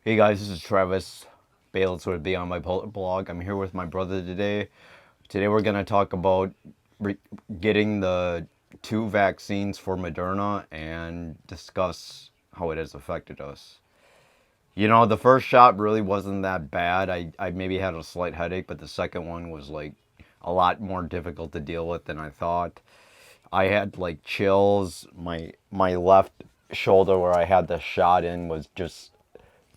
Hey guys, this is Travis Bales with Beyond Bipolar blog. I'm here with my brother today. Today we're going to talk about getting the two vaccines for Moderna and discuss how it has affected us. You know, the first shot really wasn't that bad. I maybe had a slight headache, but the second one was like a lot more difficult to deal with than I thought. I had like chills. My left shoulder where I had the shot in was just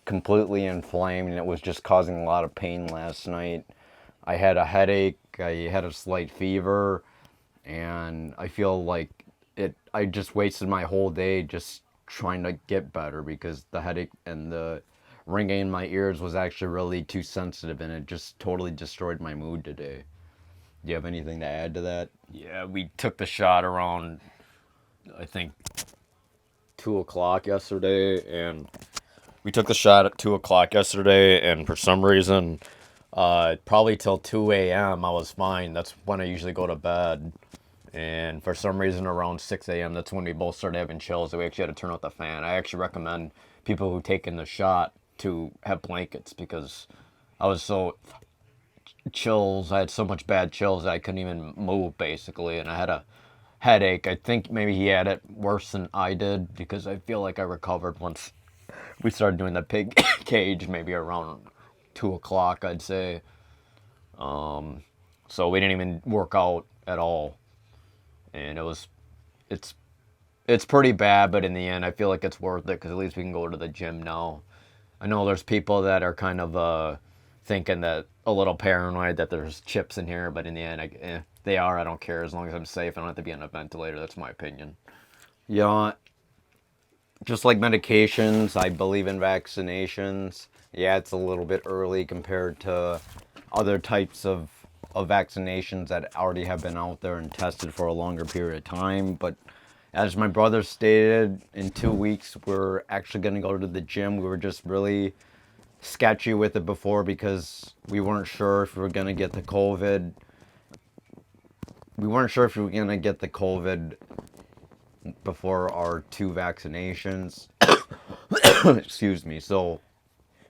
completely inflamed and it was just causing a lot of pain last night. I had a headache, I had a slight fever, and I feel like I just wasted my whole day just trying to get better because the headache and the ringing in my ears was actually really too sensitive and it just totally destroyed my mood today. Do you have anything to add to that? Yeah, we took the shot around, I think, 2 o'clock yesterday, and we took the shot at 2 o'clock yesterday, and for some reason, probably till 2 a.m. I was fine. That's when I usually go to bed. And for some reason, around 6 a.m., that's when we both started having chills. So we actually had to turn off the fan. I actually recommend people who taken the shot to have blankets because I was so chills. I had so much bad chills that I couldn't even move basically, and I had a headache. I think maybe he had it worse than I did because I feel like I recovered once we started doing the pig cage, maybe around 2 o'clock, I'd say. So we didn't even work out at all, and it's it's pretty bad. But in the end, I feel like it's worth it because at least we can go to the gym now. I know there's people that are kind of thinking that a little paranoid that there's chips in here, but in the end, they are. I don't care as long as I'm safe. I don't have to be on a ventilator. That's my opinion. You know, just like medications, I believe in vaccinations. Yeah, it's a little bit early compared to other types of vaccinations that already have been out there and tested for a longer period of time. But as my brother stated, in 2 weeks, we're actually going to go to the gym. We were just really sketchy with it before because we weren't sure if we were going to get the COVID. We weren't sure if we were going to get the COVID before our two vaccinations. Excuse me. So,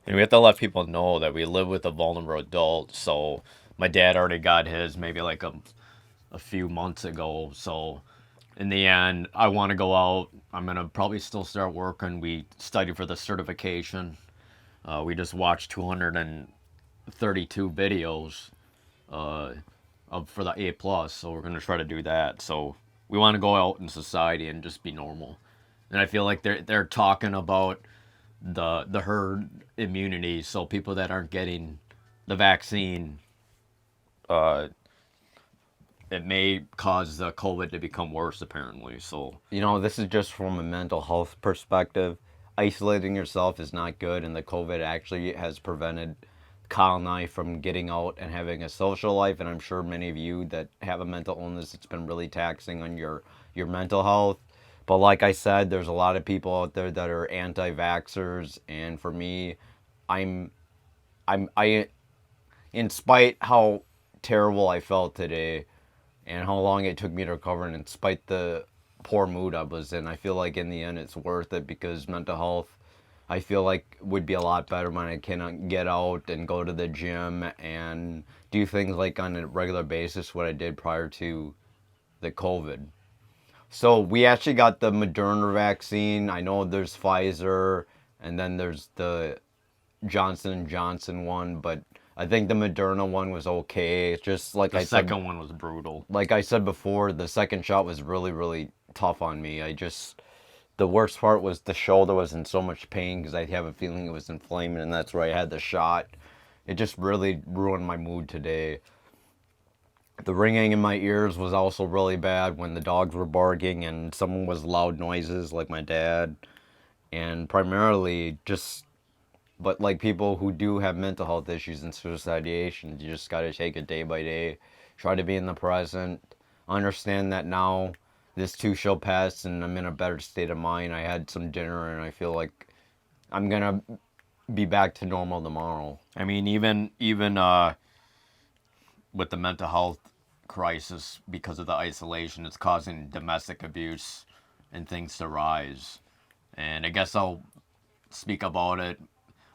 And we have to let people know that we live with a vulnerable adult. So my dad already got his maybe like a few months ago. So in the end, I want to go out. I'm going to probably still start working. We studied for the certification. We just watched 232 videos uh, for the A plus, so we're gonna try to do that. So we want to go out in society and just be normal. And I feel like they're talking about the herd immunity, so people that aren't getting the vaccine, uh, it may cause the COVID to become worse. Apparently, so you know, this is just from a mental health perspective. Isolating yourself is not good, and the COVID actually has prevented Kyle and I from getting out and having a social life. And I'm sure many of you that have a mental illness, it's been really taxing on your mental health. But like I said, there's a lot of people out there that are anti-vaxxers, and for me, I'm I in spite how terrible I felt today and how long it took me to recover, and in spite the poor mood I was in, I feel like in the end it's worth it because mental health, I feel like would be a lot better when I can get out and go to the gym and do things like on a regular basis what I did prior to the COVID. So we actually got the Moderna vaccine. I know there's Pfizer and then there's the Johnson and Johnson one, but I think the Moderna one was okay. It's just the second one was brutal. like I said before, the second shot was really, really tough on me. The worst part was the shoulder was in so much pain because I have a feeling it was inflamed, and that's where I had the shot. It just really ruined my mood today. The ringing in my ears was also really bad when the dogs were barking and someone was loud noises like my dad. And primarily just, but like people who do have mental health issues and suicidation, you just got to take it day by day. Try to be in the present. Understand that now this too shall pass and I'm in a better state of mind. I had some dinner and I feel like I'm going to be back to normal tomorrow. I mean, even with the mental health crisis because of the isolation, it's causing domestic abuse and things to rise. And I guess I'll speak about it.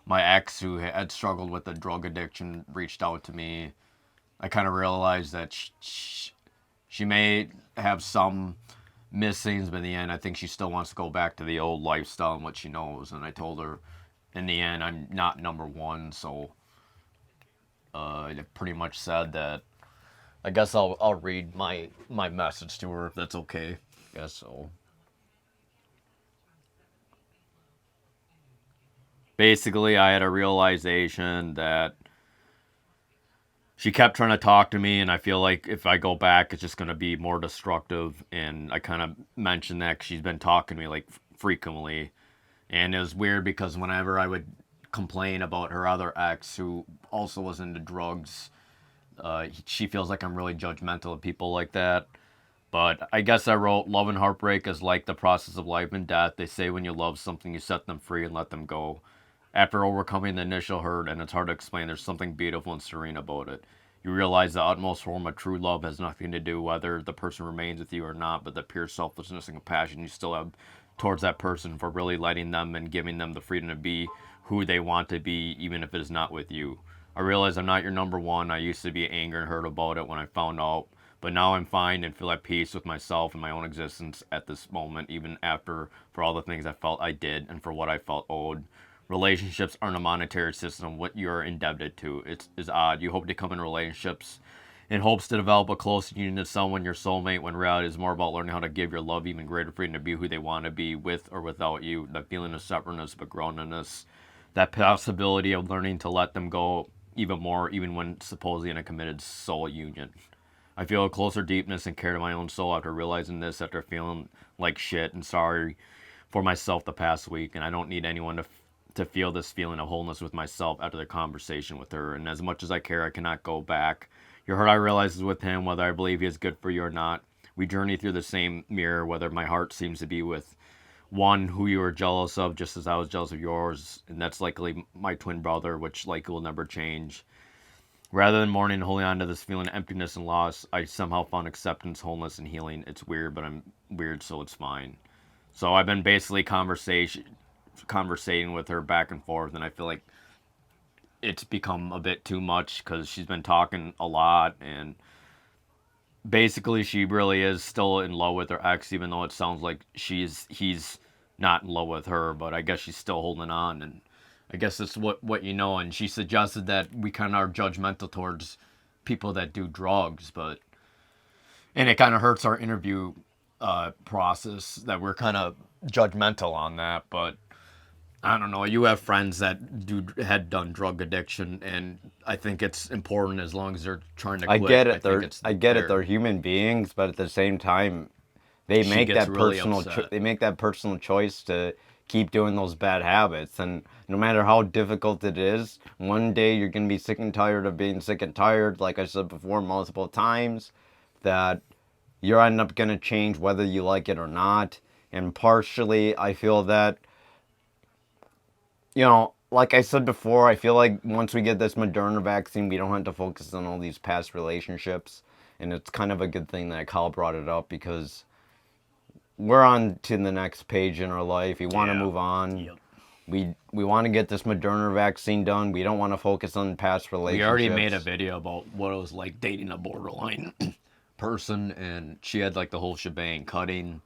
my ex who had struggled with a drug addiction reached out to me, I kind of realized that she may have some missings, but in the end, I think she still wants to go back to the old lifestyle and what she knows. And I told her, in the end, I'm not number one, so I pretty much said that. I guess I'll read my message to her if that's okay. I guess so. Basically, I had a realization that she kept trying to talk to me, and I feel like if I go back, it's just going to be more destructive. And I kind of mentioned that 'cause she's been talking to me like frequently. And it was weird because whenever I would complain about her other ex who also was into drugs, she feels like I'm really judgmental of people like that. But I guess I wrote, love and heartbreak is like the process of life and death. They say when you love something, you set them free and let them go. After overcoming the initial hurt, and it's hard to explain, there's something beautiful and serene about it. You realize the utmost form of true love has nothing to do whether the person remains with you or not, but the pure selflessness and compassion you still have towards that person for really letting them and giving them the freedom to be who they want to be, even if it is not with you. I realize I'm not your number one. I used to be angry and hurt about it when I found out, but now I'm fine and feel at peace with myself and my own existence at this moment, even after for all the things I felt I did and for what I felt owed. Relationships aren't a monetary system, what you're indebted to. It's odd. You hope to come in relationships in hopes to develop a close union to someone, your soulmate, when reality is more about learning how to give your love even greater freedom to be who they want to be with or without you. That feeling of separateness but groundedness. That possibility of learning to let them go even more, even when supposedly in a committed soul union. I feel a closer deepness and care to my own soul after realizing this, after feeling like shit and sorry for myself the past week, and I don't need anyone to feel this feeling of wholeness with myself after the conversation with her. And as much as I care, I cannot go back. Your heart, I realize, is with him, whether I believe he is good for you or not. We journey through the same mirror, whether my heart seems to be with one who you are jealous of, just as I was jealous of yours, and that's likely my twin brother, which likely will never change. Rather than mourning and holding on to this feeling of emptiness and loss, I somehow found acceptance, wholeness, and healing. It's weird, but I'm weird, so it's fine. So I've been basically conversating with her back and forth, and I feel like it's become a bit too much because she's been talking a lot, and basically she really is still in love with her ex, even though it sounds like he's not in love with her, but I guess she's still holding on. And I guess it's what you know. And she suggested that we kind of are judgmental towards people that do drugs, and it kind of hurts our interview process that we're kind of judgmental on that. But I don't know. You have friends that had done drug addiction, and I think it's important as long as they're trying to I quit. get I it. think it's I get it. there. They're human beings, but at the same time, they She make gets that really personal. upset. They make that personal choice to keep doing those bad habits, and no matter how difficult it is, one day you're gonna be sick and tired of being sick and tired. Like I said before, multiple times, that you're end up gonna change whether you like it or not. And partially, I feel that, like I said before, I feel like once we get this Moderna vaccine, we don't have to focus on all these past relationships. And it's kind of a good thing that Kyle brought it up because we're on to the next page in our life. We want to move on. Yep. We want to get this Moderna vaccine done. We don't want to focus on past relationships. We already made a video about what it was like dating a borderline person, and she had like the whole shebang: cutting,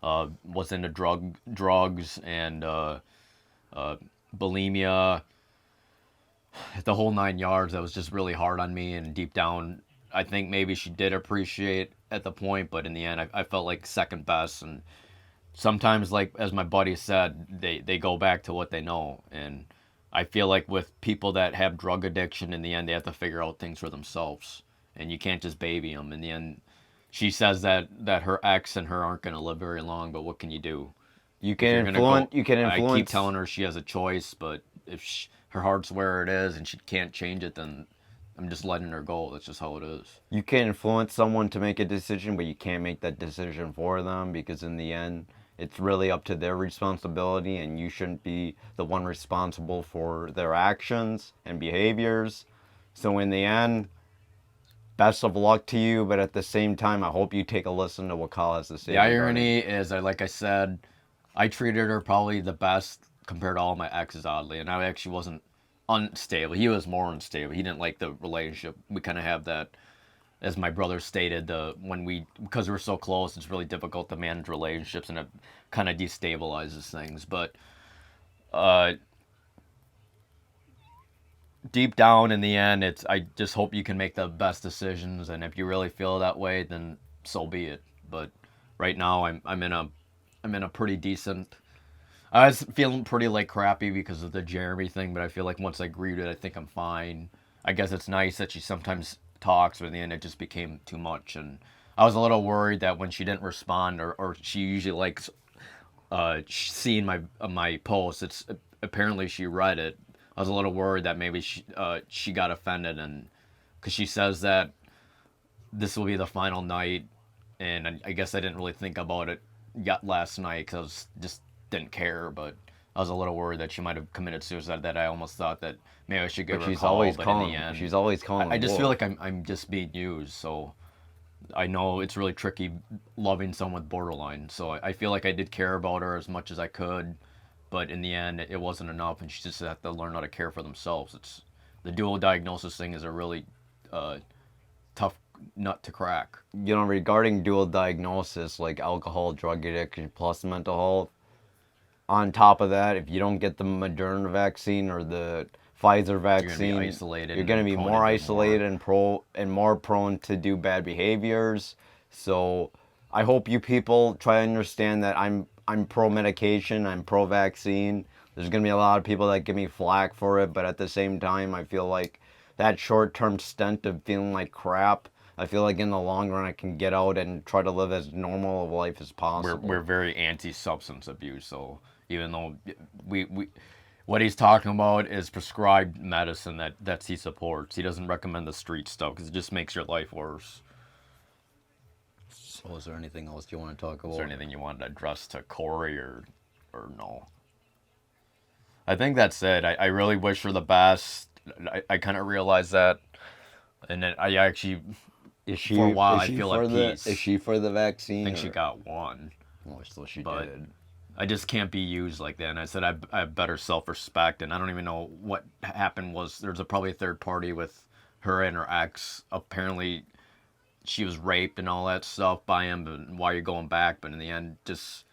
was into drugs, and bulimia, the whole 9 yards. That was just really hard on me, and deep down, I think maybe she did appreciate at the point, but in the end, I felt like second best. And sometimes, like as my buddy said, they go back to what they know. And I feel like with people that have drug addiction, in the end, they have to figure out things for themselves, and you can't just baby them. In the end, she says that her ex and her aren't going to live very long, but what can you do? You If you're can gonna influence. go, You can I keep influence. telling her she has a choice, but if her heart's where it is and she can't change it, then I'm just letting her go. That's just how it is. You can influence someone to make a decision, but you can't make that decision for them because in the end, it's really up to their responsibility, and you shouldn't be the one responsible for their actions and behaviors. So in the end, best of luck to you, but at the same time, I hope you take a listen to what Kyle has to say. The irony is, like I said, I treated her probably the best compared to all my exes, oddly. And I actually wasn't unstable. He was more unstable. He didn't like the relationship. We kind of have that, as my brother stated, because we're so close, it's really difficult to manage relationships, and it kind of destabilizes things. But deep down, in the end, I just hope you can make the best decisions, and if you really feel that way, then so be it. But right now, I'm in a pretty decent. I was feeling pretty like crappy because of the Jeremy thing, but I feel like once I grieved it, I think I'm fine. I guess it's nice that she sometimes talks, but in the end, it just became too much, and I was a little worried that when she didn't respond, or she usually likes seeing my posts. It's apparently she read it. I was a little worried that maybe she got offended, and because she says that this will be the final night, and I guess I didn't really think about it yet last night because just didn't care. But I was a little worried that she might have committed suicide. That I almost thought that maybe I should give But her a she's call. always But calling. in the end, She's always calling. I just feel like I'm just being used. So I know it's really tricky loving someone with borderline. So I feel like I did care about her as much as I could, but in the end, it wasn't enough, and she just had to learn how to care for themselves. It's the dual diagnosis thing is a really tough nut to crack. You know, regarding dual diagnosis like alcohol, drug addiction, plus mental health. On top of that, if you don't get the Moderna vaccine or the Pfizer vaccine, You're gonna be isolated. you're going to be prone more do isolated and more prone to do bad behaviors. So I hope you people try to understand that I'm pro medication, I'm pro vaccine. There's going to be a lot of people that give me flack for it, but at the same time, I feel like that short-term stint of feeling like crap, I feel like in the long run I can get out and try to live as normal of life as possible. We're very anti-substance abuse, so even though we what he's talking about is prescribed medicine that he supports. He doesn't recommend the street stuff because it just makes your life worse. So is there anything else you want to talk about? Is there anything you wanted to address to Corey or no? I think that's it. I really wish her the best. I kind of realized that, and then I actually Is she for a while is I she feel for at the peace. is she for the vaccine? I think she got one, Oh, so she but did. I just can't be used like that. And I said I have better self-respect, and I don't even know what happened. Was there's probably a third party with her and her ex. Apparently, she was raped and all that stuff by him. But why you're going back? But in the end, just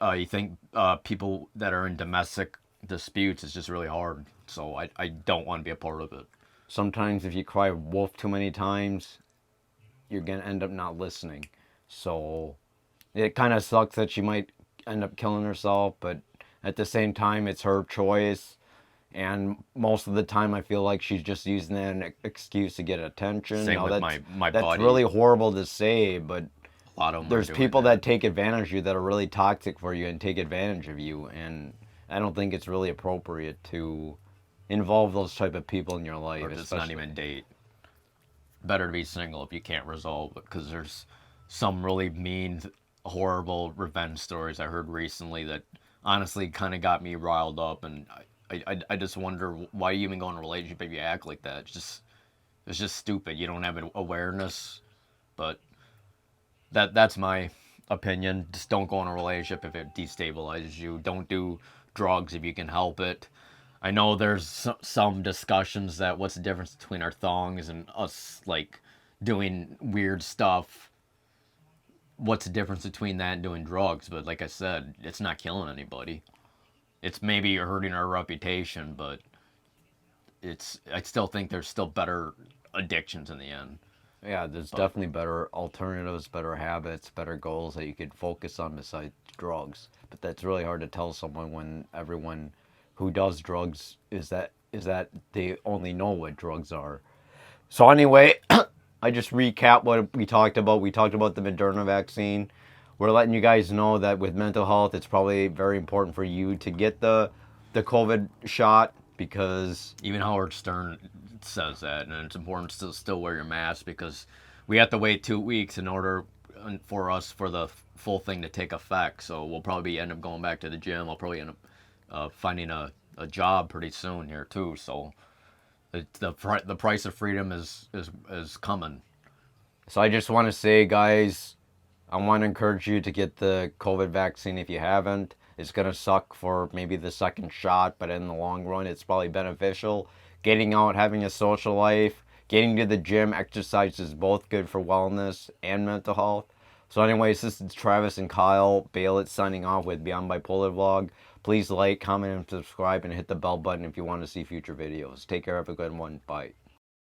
you think people that are in domestic disputes is just really hard. So I don't want to be a part of it. Sometimes if you cry wolf too many times, you're gonna end up not listening. So it kind of sucks that she might end up killing herself, but at the same time, it's her choice. And most of the time, I feel like she's just using that an excuse to get attention. Same Now, with that's my buddy. really horrible to say, but A lot of them there's are doing people that take advantage of you that are really toxic for you and take advantage of you. And I don't think it's really appropriate to involve those type of people in your life. or just not even date. Better to be single if you can't resolve it, because there's some really mean, horrible revenge stories I heard recently that honestly kind of got me riled up, and I just wonder why you even go in a relationship if you act like that. It's just stupid. You don't have an awareness, but that's my opinion. Just don't go in a relationship if it destabilizes you. Don't do drugs if you can help it. I know there's some discussions that what's the difference between our thongs and us like doing weird stuff. What's the difference between that and doing drugs? But like I said, it's not killing anybody. It's maybe hurting our reputation, but I still think there's still better addictions in the end. Yeah, there's definitely better alternatives, better habits, better goals that you could focus on besides drugs. But that's really hard to tell someone when everyone who does drugs is that they only know what drugs are. So anyway, I just recap what we talked about. We talked about the Moderna vaccine. We're letting you guys know that with mental health, it's probably very important for you to get the COVID shot because Even Howard Stern says that, and it's important to still wear your mask because we have to wait 2 weeks in order for the full thing to take effect. So we'll probably end up going back to the gym. I'll probably end up finding a job pretty soon here too. So the price of freedom is coming. So I just want to say, guys, I want to encourage you to get the COVID vaccine if you haven't. It's going to suck for maybe the second shot, but in the long run, it's probably beneficial. Getting out, having a social life, getting to the gym, exercise is both good for wellness and mental health. So anyways, this is Travis and Kyle Baylett signing off with Beyond Bipolar Vlog. Please like, comment, and subscribe, and hit the bell button if you want to see future videos. Take care, have a good one. Bye.